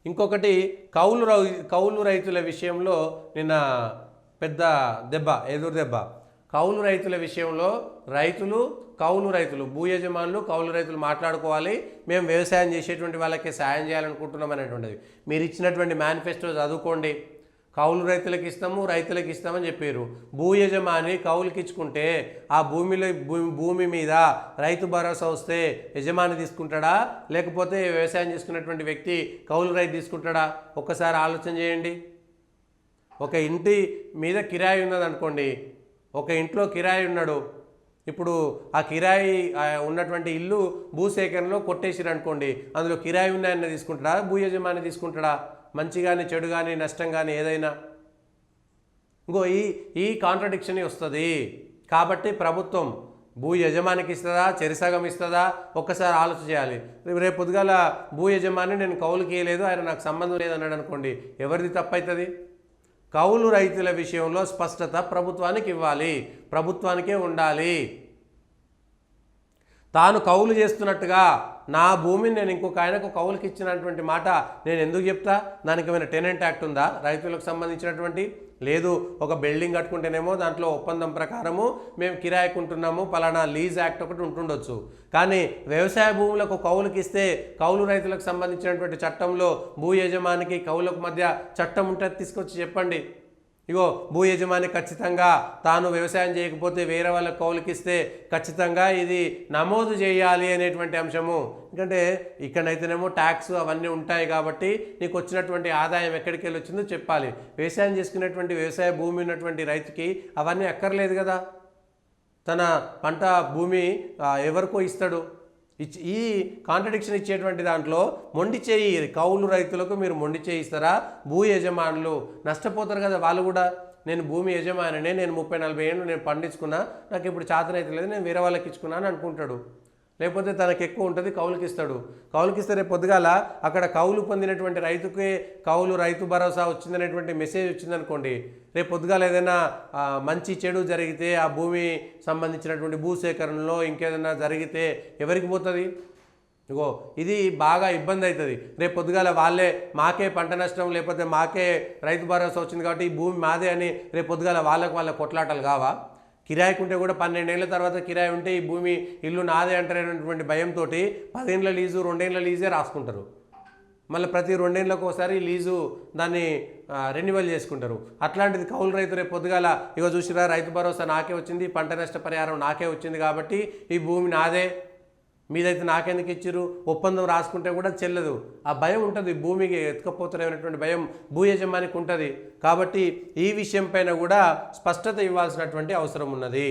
ఇంకొకటి కౌలు రైతుల విషయంలో నిన్న పెద్ద దెబ్బ, ఎదురు దెబ్బ. కౌలు రైతుల విషయంలో కౌలు రైతులు భూ యజమానులు కౌలు రైతులు మాట్లాడుకోవాలి. మేము వ్యవసాయం చేసేటువంటి వాళ్ళకి సాయం చేయాలనుకుంటున్నాం అనేటువంటిది. మీరు ఇచ్చినటువంటి మేనిఫెస్టో చదువుకోండి. కౌలు రైతులకు ఇస్తాము, రైతులకు ఇస్తామని చెప్పారు. భూ యజమాని కౌలుకి ఇచ్చుకుంటే ఆ భూమి మీద రైతు భరోసా వస్తే యజమాని తీసుకుంటాడా, లేకపోతే వ్యవసాయం చేసుకున్నటువంటి వ్యక్తి కౌలు రైతు తీసుకుంటాడా? ఒక్కసారి ఆలోచన చేయండి. ఒక ఇంటి మీద కిరాయి ఉన్నదనుకోండి, ఒక ఇంట్లో కిరాయి ఉన్నాడు. ఇప్పుడు ఆ కిరాయి ఉన్నటువంటి ఇల్లు భూసేకరణలో కొట్టేసిరు అనుకోండి, అందులో కిరాయి ఉన్నాయన్న తీసుకుంటాడా, భూ యజమాని తీసుకుంటాడా? మంచి కానీ చెడు కానీ నష్టం కానీ ఏదైనా ఇంకో ఈ కాంట్రడిక్షన్ వస్తుంది. కాబట్టి ప్రభుత్వం భూ యజమానికి ఇస్తుందా, చెరిసగం ఇస్తుందా, ఒక్కసారి ఆలోచన చేయాలి. రేపు పొద్దుగాల భూ యజమాని నేను కౌలుకి ఇవ్వలేదు, ఆయన నాకు సంబంధం లేదన్నాడు అనుకోండి, ఎవరిది తప్పవుతుంది? కౌలు రైతుల విషయంలో స్పష్టత ప్రభుత్వానికి ఇవ్వాలి, ప్రభుత్వానికే ఉండాలి. తాను కౌలు చేస్తున్నట్టుగా నా భూమిని నేను ఇంకొక ఆయనకు కౌలుకి ఇచ్చినటువంటి మాట నేను ఎందుకు చెప్తా? దానికి ఏమైనా టెనెంట్ యాక్ట్ ఉందా రైతులకు సంబంధించినటువంటి? లేదు. ఒక బిల్డింగ్ కట్టుకుంటేనేమో దాంట్లో ఒప్పందం ప్రకారము మేము కిరాయికుంటున్నాము, పలానా లీజ్ యాక్ట్ ఒకటి ఉంటుండొచ్చు. కానీ వ్యవసాయ భూములకు కౌలుకి ఇస్తే కౌలు రైతులకు సంబంధించినటువంటి చట్టంలో భూ యజమానికి కౌలుకు మధ్య చట్టం ఉంటుంది, తీసుకొచ్చి చెప్పండి. ఇగో భూ యజమాని ఖచ్చితంగా తాను వ్యవసాయం చేయకపోతే వేరే వాళ్ళకి కౌలుకిస్తే ఖచ్చితంగా ఇది నమోదు చేయాలి అనేటువంటి అంశము. ఎందుకంటే ఇక్కడైతేనేమో ట్యాక్స్ అవన్నీ ఉంటాయి కాబట్టి నీకు వచ్చినటువంటి ఆదాయం ఎక్కడికి వెళ్ళి వచ్చిందో చెప్పాలి. వ్యవసాయం చేసుకునేటువంటి వ్యవసాయ భూమి ఉన్నటువంటి రైతుకి అవన్నీ అక్కర్లేదు కదా. తన పంట భూమి ఎవరికో ఇస్తాడు. ఈ కాంట్రడిక్షన్ ఇచ్చేటువంటి దాంట్లో మొండి చేయి కౌలు రైతులకు మీరు మొండి చేయి ఇస్తారా? భూ యజమానులు నష్టపోతారు కదా. వాళ్ళు కూడా నేను భూమి యజమానినే, నేను 30-40 ఏళ్ళు నేను పండించుకున్నా, నాకు ఇప్పుడు చేతనైతలేదు, నేను వేరే వాళ్ళకి ఇచ్చుకున్నాను అనుకుంటాడు. లేకపోతే తనకు ఎక్కువ ఉంటుంది, కౌలుకి ఇస్తాడు. కౌలుకి ఇస్తే రేపు పొద్దుగాల అక్కడ కౌలు పొందినటువంటి రైతుకే రైతు భరోసా వచ్చిందనేటువంటి మెసేజ్ వచ్చిందనుకోండి, రేపు పొద్దుగాల ఏదైనా మంచి చెడు జరిగితే ఆ భూమి సంబంధించినటువంటి భూసేకరణలో ఇంకేదైనా జరిగితే ఎవరికి పోతుంది? ఇగో ఇది బాగా ఇబ్బంది అవుతుంది. రేపు పొద్దుగాల వాళ్ళే మాకే పంట నష్టం లేకపోతే మాకే రైతు భరోసా వచ్చింది కాబట్టి ఈ భూమి మాదే అని రేపు పొద్దుగాల వాళ్ళ కొట్లాటలు కావా? కిరాయికి ఉంటే కూడా 12 ఏళ్ళ తర్వాత కిరాయి ఉంటే ఈ భూమి ఇల్లు నాదే అంటారనేటువంటి భయంతో 10 ఏళ్ళ లీజు 2 ఏళ్ళ లీజే రాసుకుంటారు. మళ్ళీ ప్రతి 2 ఏళ్ళకు ఒకసారి లీజు దాన్ని రెన్యువల్ చేసుకుంటారు. అట్లాంటిది కౌలు రైతు రేపు పొద్దుగాల ఇగో చూసిరా రైతు భరోసా నాకే వచ్చింది, పంట నష్ట పరిహారం నాకే వచ్చింది కాబట్టి ఈ భూమి నాదే, మీదైతే నాకెందుకు ఇచ్చిర్రు, ఒప్పందం రాసుకుంటే కూడా చెల్లదు. ఆ భయం ఉంటుంది, భూమికి ఎత్తుకపోతారనేటువంటి భయం భూ యజమానికి ఉంటుంది. కాబట్టి ఈ విషయం పైన కూడా స్పష్టత ఇవ్వాల్సినటువంటి అవసరం ఉన్నది.